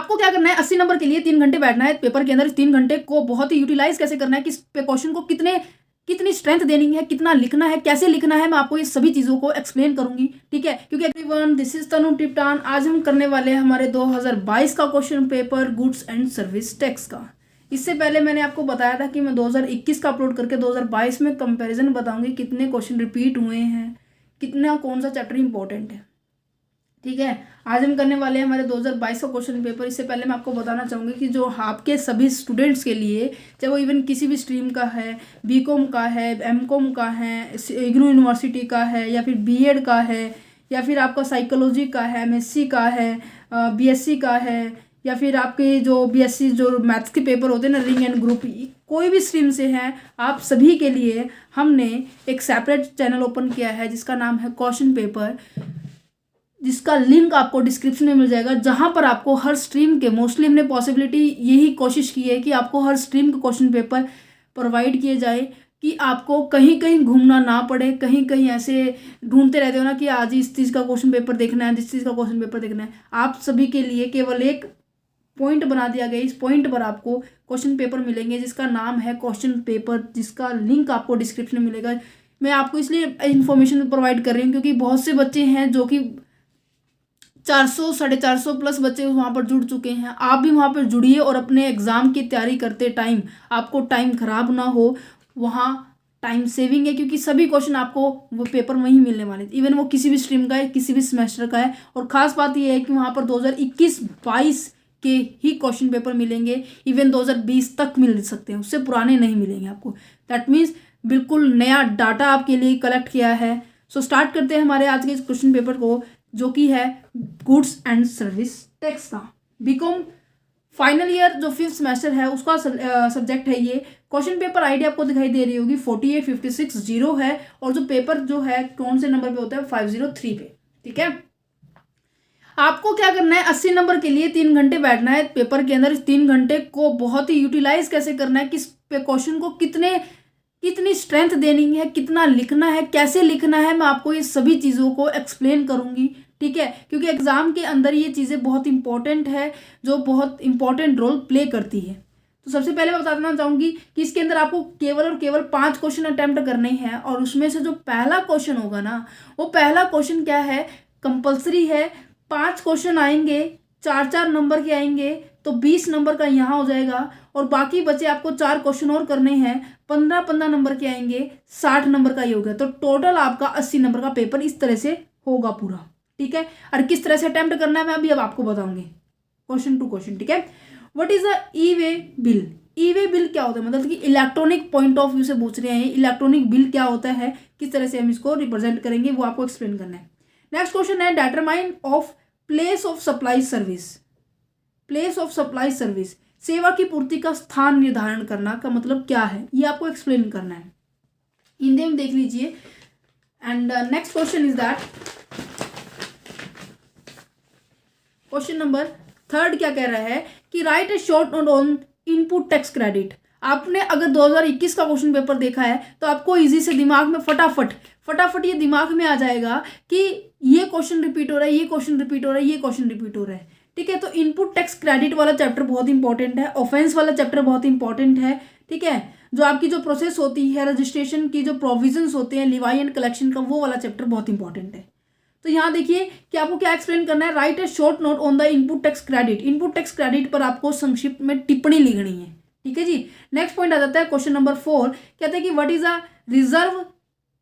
आपको क्या करना है, 80 नंबर के लिए 3 घंटे बैठना है पेपर के अंदर। 3 घंटे को बहुत ही यूटिलाइज कैसे करना है, किस क्वेश्चन को कितनी स्ट्रेंथ देनी है, कितना लिखना है, कैसे लिखना है, मैं आपको ये सभी चीज़ों को एक्सप्लेन करूंगी, ठीक है। क्योंकि एवरीवन, दिस इज तनु टिप्टान। आज हम करने वाले हैं हमारे 2022 का question paper goods and service tax का। इससे पहले मैंने आपको बताया था कि मैं 2021 का अपलोड करके 2022 में कंपैरिजन बताऊंगी, कितने क्वेश्चन रिपीट हुए हैं, कितना कौन सा चैप्टर इंपॉर्टेंट है, ठीक है। आज हम करने वाले हैं हमारे 2022 का क्वेश्चन पेपर। इससे पहले मैं आपको बताना चाहूँगी कि जो आपके सभी स्टूडेंट्स के लिए, चाहे वो इवन किसी भी स्ट्रीम का है, बीकॉम का है, एमकॉम का है, इग्नू यूनिवर्सिटी का है, या फिर बीएड का है, या फिर आपका साइकोलॉजी का है, एमएससी का है, बीएससी का है, या फिर आपके जो बीएससी जो मैथ्स के पेपर होते हैं ना, रिंग एंड ग्रुप, कोई भी स्ट्रीम से हैं, आप सभी के लिए हमने एक सेपरेट चैनल ओपन किया है जिसका नाम है क्वेश्चन पेपर, जिसका लिंक आपको डिस्क्रिप्शन में मिल जाएगा। जहां पर आपको हर स्ट्रीम के, मोस्टली हमने पॉसिबिलिटी यही कोशिश की है कि आपको हर स्ट्रीम के क्वेश्चन पेपर प्रोवाइड किए जाए, कि आपको कहीं कहीं घूमना ना पड़े, कहीं कहीं ऐसे ढूंढते रहते हो ना कि आज इस चीज़ का क्वेश्चन पेपर देखना है, इस चीज़ का क्वेश्चन पेपर देखना है। आप सभी के लिए केवल एक पॉइंट बना दिया गया, इस पॉइंट पर आपको क्वेश्चन पेपर मिलेंगे जिसका नाम है क्वेश्चन पेपर, जिसका लिंक आपको डिस्क्रिप्शन में मिलेगा। मैं आपको इसलिए इन्फॉर्मेशन प्रोवाइड कर रही हूँ क्योंकि बहुत से बच्चे हैं जो कि 400 450 प्लस बच्चे वहाँ पर जुड़ चुके हैं। आप भी वहाँ पर जुड़िए और अपने एग्ज़ाम की तैयारी करते टाइम आपको टाइम ख़राब ना हो, वहाँ टाइम सेविंग है, क्योंकि सभी क्वेश्चन आपको वो पेपर वहीं मिलने वाले, इवन वो किसी भी स्ट्रीम का है, किसी भी सेमेस्टर का है। और ख़ास बात ये है कि वहाँ पर 2021-22 के ही क्वेश्चन पेपर मिलेंगे, इवन 2020 तक मिल सकते हैं, उससे पुराने नहीं मिलेंगे आपको। दैट मीन्स बिल्कुल नया डाटा आपके लिए कलेक्ट किया है। सो स्टार्ट करते हैं हमारे आज के इस क्वेश्चन पेपर को, जो कि है गुड्स एंड सर्विस टैक्स का। बीकॉम फाइनल ईयर जो 5th सेमेस्टर है उसका सब्जेक्ट है ये। क्वेश्चन पेपर आईडी आपको दिखाई दे रही होगी, 48560 है, और जो पेपर जो है कौन से नंबर पे होता है, 503 पे, ठीक है। आपको क्या करना है, 80 नंबर के लिए 3 घंटे बैठना है पेपर के अंदर। इस 3 घंटे को बहुत ही यूटिलाइज कैसे करना है, किस क्वेश्चन को कितनी स्ट्रेंथ देनी है, कितना लिखना है, कैसे लिखना है, मैं आपको ये सभी चीज़ों को एक्सप्लेन करूंगी, ठीक है। क्योंकि एग्जाम के अंदर ये चीज़ें बहुत इंपॉर्टेंट है, जो बहुत इंपॉर्टेंट रोल प्ले करती है। तो सबसे पहले मैं बता देना चाहूँगी कि इसके अंदर आपको केवल और केवल 5 क्वेश्चन अटैम्प्ट करने हैं, और उसमें से जो पहला क्वेश्चन होगा ना, वो पहला क्वेश्चन क्या है, कंपल्सरी है। 5 क्वेश्चन आएंगे, 4-4 नंबर के आएंगे, तो 20 नंबर का यहाँ हो जाएगा, और बाकी बचे आपको 4 क्वेश्चन और करने हैं, 15-15 नंबर के आएंगे, 60 नंबर का ही हो गया। तो टोटल आपका 80 नंबर का पेपर इस तरह से होगा पूरा, ठीक है। और किस तरह से अटेम्प्ट करना है मैं अभी अब आपको बताऊंगी क्वेश्चन टू क्वेश्चन, ठीक है। What is a E way bill? E way bill क्या होता है, मतलब कि इलेक्ट्रॉनिक पॉइंट ऑफ व्यू से पूछ रहे हैं, इलेक्ट्रॉनिक बिल क्या होता है, किस तरह से हम इसको रिप्रेजेंट करेंगे, वो आपको एक्सप्लेन करना है। नेक्स्ट क्वेश्चन है determine of place of supply service. Place of supply service, सेवा की पूर्ति का स्थान निर्धारण करना का मतलब क्या है, ये आपको एक्सप्लेन करना है, हिंदी में देख लीजिए। And next question is that, question number 3 क्या कह रहा है कि right A short note on input tax credit. आपने अगर 2021 का क्वेश्चन पेपर देखा है तो आपको इजी से दिमाग में फटाफट ये दिमाग में आ जाएगा कि ये क्वेश्चन रिपीट हो रहा है, ये क्वेश्चन रिपीट हो रहा है, ये क्वेश्चन रिपीट हो रहा है, ठीक है। तो इनपुट टैक्स क्रेडिट वाला चैप्टर बहुत इंपॉर्टेंट है, ऑफेंस वाला चैप्टर बहुत इंपॉर्टेंट है, ठीक है। जो आपकी जो प्रोसेस होती है, रजिस्ट्रेशन की जो प्रोविजंस होते हैं, लिवाई एंड कलेक्शन का, वो वाला चैप्टर बहुत इंपॉर्टेंट है। तो यहाँ देखिए कि आपको क्या एक्सप्लेन करना है, right A short note on the input tax credit. Input tax credit पर आपको संक्षिप्त में टिप्पणी लिखनी है, ठीक है जी। नेक्स्ट पॉइंट आ जाता है क्वेश्चन नंबर 4, कहते हैं कि what is a reserve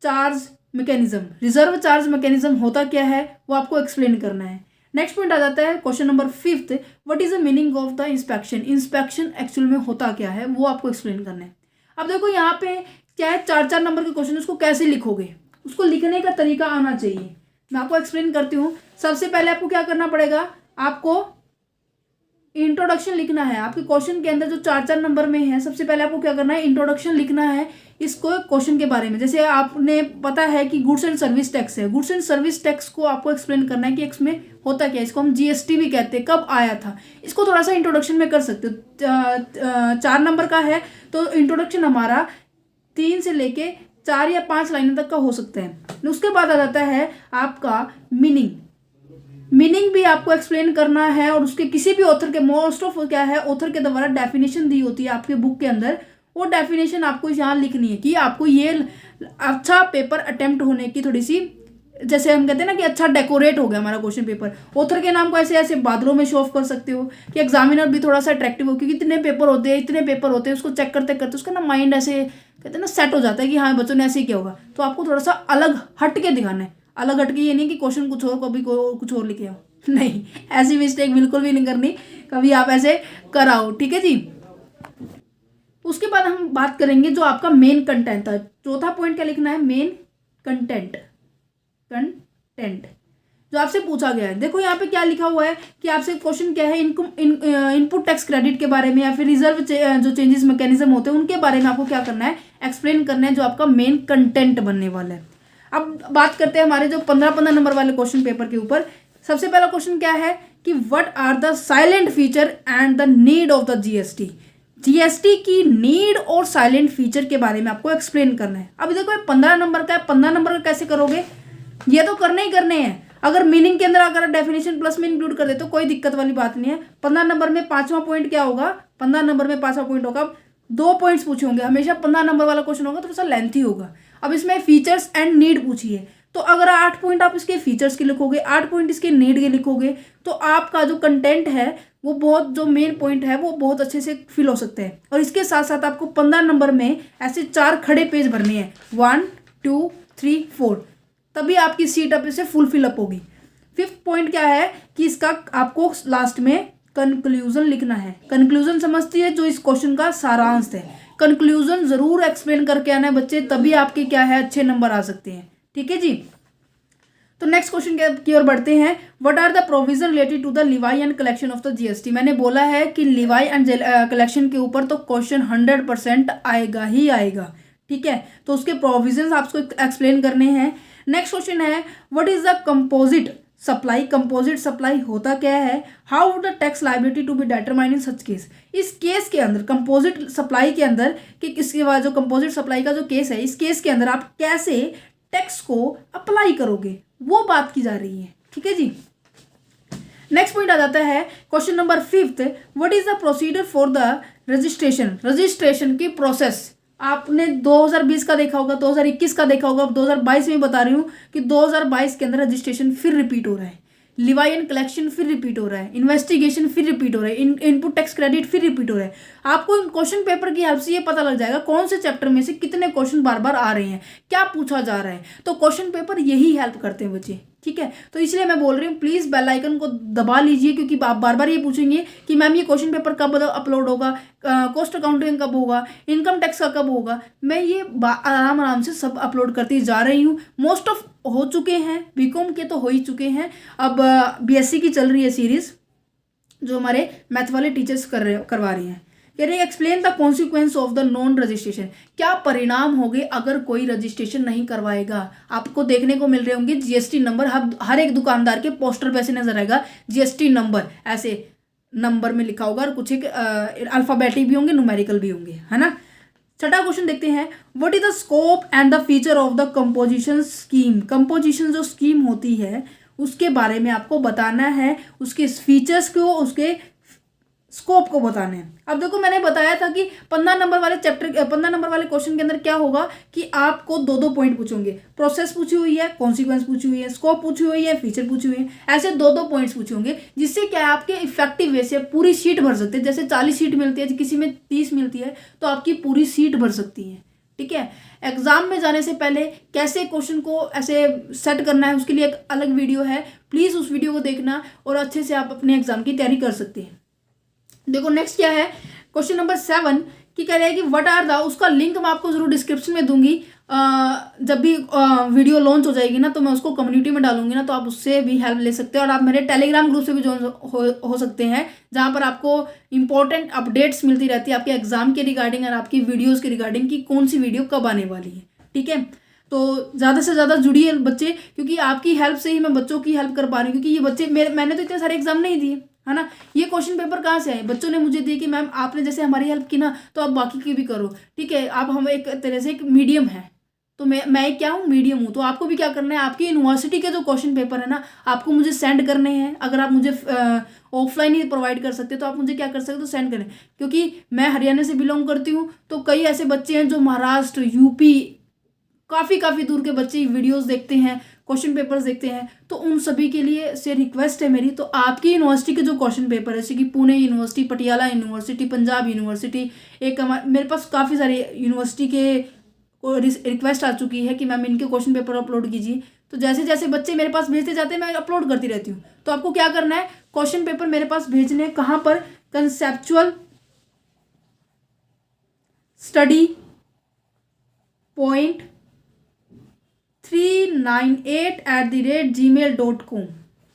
charge mechanism. Reserve charge mechanism होता क्या है, वो आपको एक्सप्लेन करना है। नेक्स्ट पॉइंट आ जाता है question number 5, what is the meaning of the inspection. Inspection actual में होता क्या है, वो आपको एक्सप्लेन करना है। अब देखो यहाँ पे क्या है, 4-4 नंबर के क्वेश्चन, उसको कैसे लिखोगे, उसको लिखने का तरीका आना चाहिए, मैं आपको एक्सप्लेन करती हूँ। सबसे पहले आपको क्या करना पड़ेगा, आपको इंट्रोडक्शन लिखना है। आपके क्वेश्चन के अंदर जो 4-4 नंबर में है, सबसे पहले आपको क्या करना है, इंट्रोडक्शन लिखना है इसको क्वेश्चन के बारे में। जैसे आपने पता है कि गुड्स एंड सर्विस टैक्स है, गुड्स एंड सर्विस टैक्स को आपको एक्सप्लेन करना है कि इसमें होता क्या है, इसको हम जीएसटी भी कहते हैं, कब आया था, इसको थोड़ा सा इंट्रोडक्शन में कर सकते हो। 4 नंबर का है तो इंट्रोडक्शन हमारा 3 से लेके 4 या 5 लाइनों तक का हो सकता है। उसके बाद आ जाता है आपका मीनिंग। मीनिंग भी आपको एक्सप्लेन करना है, और उसके किसी भी ऑथर के, मोस्ट ऑफ क्या है ऑथर के द्वारा डेफिनेशन दी होती है आपके बुक के अंदर, वो डेफिनेशन आपको यहाँ लिखनी है कि आपको ये अच्छा पेपर अटेम्प्ट होने की थोड़ी सी, जैसे हम कहते हैं ना कि अच्छा डेकोरेट हो गया हमारा क्वेश्चन पेपर। ऑथर के नाम को ऐसे ऐसे बादलों में शो ऑफ कर सकते हो कि एग्जामिनर भी थोड़ा सा अट्रैक्टिव हो, क्योंकि इतने पेपर होते हैं, उसको चेक करते करते उसका ना माइंड ऐसे कहते हैं ना सेट हो जाता है कि हाँ बच्चों ने ऐसे ही किया होगा। तो आपको थोड़ा सा अलग हट के दिखाना है। अलग हट के ये नहीं कि क्वेश्चन कुछ और कभी कुछ और लिखे हो, नहीं, ऐसी मिस्टेक बिल्कुल भी नहीं करनी कभी आप ऐसे कराओ, ठीक है जी। उसके बाद हम बात करेंगे जो आपका मेन कंटेंट था। चौथा पॉइंट क्या लिखना है, मेन कंटेंट जो आपसे पूछा गया है। देखो यहाँ पे क्या लिखा हुआ है कि आपसे क्वेश्चन क्या है, इनपुट टैक्स क्रेडिट के बारे में या फिर रिजर्व जो चेंजेस मैकेनिज्म होते हैं उनके बारे में आपको क्या करना है, एक्सप्लेन करना है, जो आपका मेन कंटेंट बनने वाला है। अब बात करते हैं हमारे जो 15 नंबर वाले क्वेश्चन पेपर के ऊपर। सबसे पहला क्वेश्चन क्या है कि what are the salient feature and the need of the GST. GST की नीड और साइलेंट फीचर के बारे में आपको एक्सप्लेन करना है। अब देखो ये 15 नंबर का है, 15 नंबर का कैसे करोगे, ये तो करने ही करने हैं। अगर मीनिंग के अंदर अगर डेफिनेशन प्लस में इंक्लूड कर दे तो कोई दिक्कत वाली बात नहीं है। 15 नंबर में 5वां पॉइंट क्या होगा, 15 नंबर में 5वां पॉइंट होगा, 2 पॉइंट्स पूछे होंगे। हमेशा 15 नंबर वाला क्वेश्चन होगा थोड़ा सा लेंथी होगा। अब इसमें फीचर्स एंड नीड पूछी है, तो अगर 8 पॉइंट आप इसके फीचर्स के लिखोगे, 8 पॉइंट इसके नीड के लिखोगे, तो आपका जो कंटेंट है वो बहुत, जो मेन पॉइंट है वो बहुत अच्छे से फिल हो सकते हैं। और इसके साथ साथ आपको 15 नंबर में ऐसे 4 खड़े पेज भरने हैं, 1 2 3 4, तभी आपकी सीट अब इसे फुल फिल अप होगी। 5th पॉइंट क्या है कि इसका आपको लास्ट में कंक्लूजन लिखना है। कंक्लूजन समझती है, जो इस क्वेश्चन का सारांश है। कंक्लूजन जरूर एक्सप्लेन करके आना है बच्चे, तभी आपके क्या है अच्छे नंबर आ सकते हैं, ठीक है जी। तो नेक्स्ट क्वेश्चन की ओर बढ़ते हैं। What are the provision related to the levy and collection of the GST. मैंने बोला है कि लिवाई एंड कलेक्शन के ऊपर तो क्वेश्चन 100% आएगा ही आएगा, ठीक है। तो उसके प्रोविजन आपको एक्सप्लेन करने हैं। नेक्स्ट क्वेश्चन है what is the composite supply. Composite supply होता क्या है, how would the tax liability to be determined in such case. इस केस के अंदर कंपोजिट सप्लाई के अंदर कि इसके बाद जो कंपोजिट सप्लाई का जो केस है, इस केस के अंदर आप कैसे टैक्स को अप्लाई करोगे, वो बात की जा रही है, ठीक है जी। नेक्स्ट पॉइंट आ जाता है question number 5th, what is the procedure for the registration. Registration की प्रोसेस आपने 2020 का देखा होगा, 2021 का देखा होगा, अब 2022 में बता रही हूँ कि 2022 के अंदर रजिस्ट्रेशन फिर रिपीट हो रहा है, लिवाई एंड कलेक्शन फिर रिपीट हो रहा है, इन्वेस्टिगेशन फिर रिपीट हो रहा है, इनपुट टैक्स क्रेडिट फिर रिपीट हो रहा है। आपको क्वेश्चन पेपर की हेल्प से ये पता लग जाएगा कौन से चैप्टर में से कितने क्वेश्चन बार बार आ रहे हैं, क्या पूछा जा रहा है। तो क्वेश्चन पेपर यही हेल्प करते हैं बच्चे, ठीक है। तो इसलिए मैं बोल रही हूँ प्लीज़ बेल आइकन को दबा लीजिए, क्योंकि आप बार बार ये पूछेंगे कि मैम ये क्वेश्चन पेपर कब अपलोड होगा, कॉस्ट अकाउंटिंग कब होगा, इनकम टैक्स का कब होगा। मैं ये आराम आराम से सब अपलोड करती जा रही हूँ। मोस्ट ऑफ हो चुके हैं, बीकॉम के तो हो ही चुके हैं, अब बीएससी की चल रही है सीरीज, जो हमारे मैथ वाले टीचर्स करवा रही हैं। कह रहे explain the consequence of the non registration. क्या परिणाम होंगे अगर कोई रजिस्ट्रेशन नहीं करवाएगा। आपको देखने को मिल रहे होंगे जीएसटी नंबर, हर एक दुकानदार के पोस्टर पे ऐसे नजर आएगा जीएसटी नंबर, ऐसे नंबर में लिखा होगा, और कुछ एक अल्फाबेटिक भी होंगे, न्यूमेरिकल भी होंगे, है ना। छठा क्वेश्चन देखते हैं, what is the scope and the feature of the composition scheme. Composition जो स्कीम होती है उसके बारे में आपको बताना है, उसके फीचर्स को, उसके स्कोप को बताने हैं। अब देखो मैंने बताया था कि 15 नंबर वाले चैप्टर, 15 नंबर वाले क्वेश्चन के अंदर क्या होगा कि आपको 2-2 पॉइंट पूछेंगे। प्रोसेस पूछी हुई है, कॉन्सिक्वेंस पूछी हुई है, स्कोप पूछी हुई है, फीचर पूछी हुई है, ऐसे 2-2 पॉइंट्स पूछे होंगे, जिससे क्या है आपके इफेक्टिव वे से पूरी सीट भर सकते हैं। जैसे 40 सीट मिलती है, किसी में 30 मिलती है, तो आपकी पूरी सीट भर सकती है, ठीक है। एग्जाम में जाने से पहले कैसे क्वेश्चन को ऐसे सेट करना है, उसके लिए एक अलग वीडियो है, प्लीज़ उस वीडियो को देखना और अच्छे से आप अपने एग्जाम की तैयारी कर सकते हैं। देखो नेक्स्ट क्या है, क्वेश्चन नंबर 7 की कह रहे हैं कि व्हाट आर द, उसका लिंक मैं आपको जरूर डिस्क्रिप्शन में दूंगी। जब भी वीडियो लॉन्च हो जाएगी ना, तो मैं उसको कम्युनिटी में डालूंगी ना, तो आप उससे भी हेल्प ले सकते हैं। और आप मेरे टेलीग्राम ग्रुप से भी ज्वाइन हो सकते हैं, जहाँ पर आपको इंपॉर्टेंट अपडेट्स मिलती रहती है आपके एग्जाम के रिगार्डिंग और आपकी वीडियोज़ के रिगार्डिंग की कौन सी वीडियो कब आने वाली है, ठीक है। तो ज़्यादा से ज़्यादा जुड़िए बच्चे, क्योंकि आपकी हेल्प से ही मैं बच्चों की हेल्प कर पा रही हूँ। क्योंकि ये बच्चे मैंने तो इतने सारे एग्जाम नहीं दिए, है ना। ये क्वेश्चन पेपर कहाँ से आए, बच्चों ने मुझे दिए कि मैम आपने जैसे हमारी हेल्प की ना, तो आप बाकी की भी करो, ठीक है। आप हम एक तरह से एक मीडियम है, तो मैं क्या हूँ, मीडियम हूँ। तो आपको भी क्या करना है, आपकी यूनिवर्सिटी के जो क्वेश्चन पेपर है ना, आपको मुझे सेंड करने हैं। अगर आप मुझे ऑफलाइन ही प्रोवाइड कर सकते तो आप मुझे क्या कर सकते हो, सेंड करें। क्योंकि मैं हरियाणा से बिलोंग करती हूँ, तो कई ऐसे बच्चे हैं जो महाराष्ट्र, यूपी, काफ़ी दूर के बच्चे वीडियोस देखते हैं, क्वेश्चन पेपर्स देखते हैं। तो उन सभी के लिए से रिक्वेस्ट है मेरी, तो आपकी यूनिवर्सिटी के जो क्वेश्चन पेपर है, जैसे कि Pune university, Patiala university, Punjab university, एक मेरे पास काफ़ी सारे यूनिवर्सिटी के रिक्वेस्ट आ चुकी है कि मैम इनके क्वेश्चन पेपर अपलोड कीजिए। तो जैसे जैसे बच्चे मेरे पास भेजते जाते हैं, मैं अपलोड करती रहती हूँ। तो आपको क्या करना है, क्वेश्चन पेपर मेरे पास भेजने हैं। कहाँ पर, कंसेप्चुअल स्टडी पॉइंट 398@gmail.com।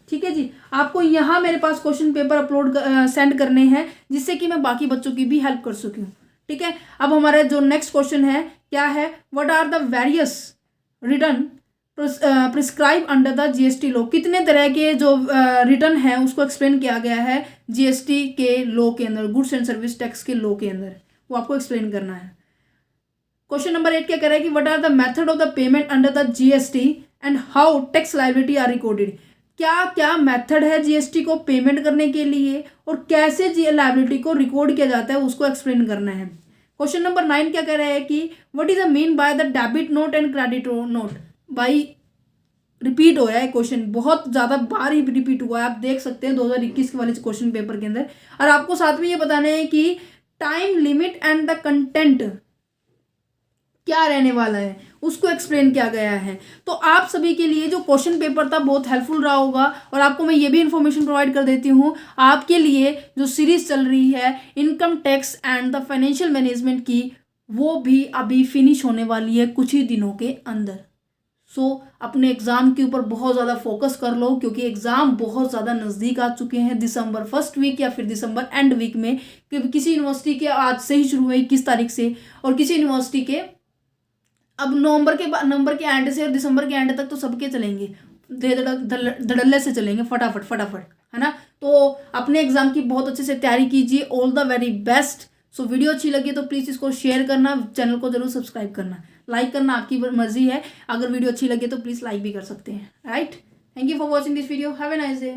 ठीक है जी, आपको यहाँ मेरे पास क्वेश्चन पेपर अपलोड सेंड करने हैं, जिससे कि मैं बाकी बच्चों की भी हेल्प कर सकूँ। ठीक है, अब हमारा जो नेक्स्ट क्वेश्चन है क्या है, what are the various return prescribe under the GST law. कितने तरह के जो रिटर्न है उसको एक्सप्लेन किया गया है जीएसटी के लॉ के अंदर, गुड्स एंड सर्विस टैक्स के लॉ के अंदर, वो आपको एक्सप्लेन करना है। क्वेश्चन नंबर 8 क्या कह रहा है कि what are the method of the payment under the GST and how tax liability are recorded. क्या क्या मेथड है जीएसटी को पेमेंट करने के लिए और कैसे जी लायबिलिटी को रिकॉर्ड किया जाता है, उसको एक्सप्लेन करना है। क्वेश्चन नंबर 9 क्या कह रहा है कि what is the mean by the debit note and credit note. भाई रिपीट हो रहा है क्वेश्चन, बहुत ज़्यादा बार ही रिपीट हुआ है, आप देख सकते हैं 2021 के वाले क्वेश्चन पेपर के अंदर। और आपको साथ में ये बताना है कि time limit and the content क्या रहने वाला है, उसको एक्सप्लेन किया गया है। तो आप सभी के लिए जो क्वेश्चन पेपर था बहुत हेल्पफुल रहा होगा। और आपको मैं ये भी इन्फॉर्मेशन प्रोवाइड कर देती हूँ, आपके लिए जो सीरीज चल रही है income tax and the financial management की, वो भी अभी फिनिश होने वाली है कुछ ही दिनों के अंदर। सो अपने एग्ज़ाम के ऊपर बहुत ज़्यादा फोकस कर लो, क्योंकि एग्ज़ाम बहुत ज़्यादा नज़दीक आ चुके हैं। दिसंबर फर्स्ट वीक या फिर दिसंबर एंड वीक में, क्योंकि किसी यूनिवर्सिटी के आज से ही शुरू हुए 21 तारीख से, और किसी यूनिवर्सिटी के अब नवंबर के एंड से और दिसंबर के एंड तक तो सबके चलेंगे, धड़ल्ले से चलेंगे, फटाफट, है ना। तो अपने एग्जाम की बहुत अच्छे से तैयारी कीजिए। All the very best. So video अच्छी लगी तो प्लीज़ इसको शेयर करना, चैनल को जरूर सब्सक्राइब करना, लाइक करना आपकी मर्जी है। अगर वीडियो अच्छी लगे तो प्लीज़ लाइक भी कर सकते हैं। Right, thank you for watching this video, have a nice day.